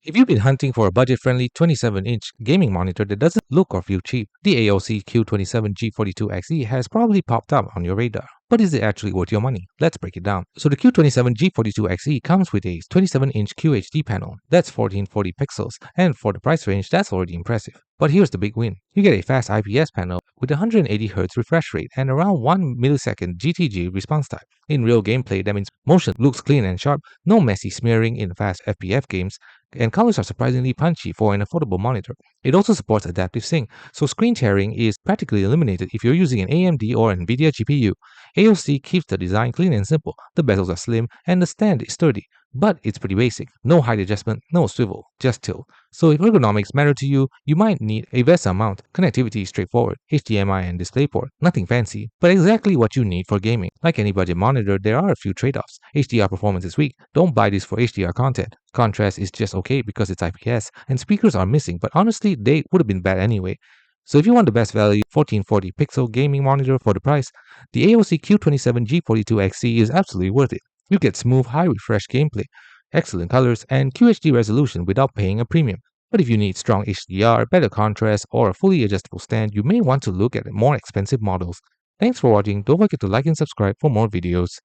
If you've been hunting for a budget-friendly 27-inch gaming monitor that doesn't look or feel cheap, the AOC Q27G42XE has probably popped up on your radar. But is it actually worth your money? Let's break it down. So the Q27G42XE comes with a 27-inch QHD panel, that's 1440 pixels, and for the price range, that's already impressive. But here's the big win. You get a fast IPS panel with 180Hz refresh rate and around 1 millisecond GTG response time. In real gameplay, that means motion looks clean and sharp, no messy smearing in fast FPF games, and colors are surprisingly punchy for an affordable monitor. It also supports adaptive sync, so screen tearing is practically eliminated if you're using an AMD or NVIDIA GPU. AOC keeps the design clean and simple, the bezels are slim, and the stand is sturdy. But it's pretty basic. No height adjustment, no swivel, just tilt. So if ergonomics matter to you, you might need a VESA mount. Connectivity is straightforward, HDMI and DisplayPort, nothing fancy, but exactly what you need for gaming. Like any budget monitor, there are a few trade-offs. HDR performance is weak, don't buy this for HDR content. Contrast is just okay because it's IPS, and speakers are missing, but honestly, they would have been bad anyway. So if you want the best value 1440 pixel gaming monitor for the price, the AOC Q27G42XE is absolutely worth it. You get smooth, high refresh gameplay, excellent colors, and QHD resolution without paying a premium. But if you need strong HDR, better contrast, or a fully adjustable stand, you may want to look at more expensive models. Thanks for watching. Don't forget to like and subscribe for more videos.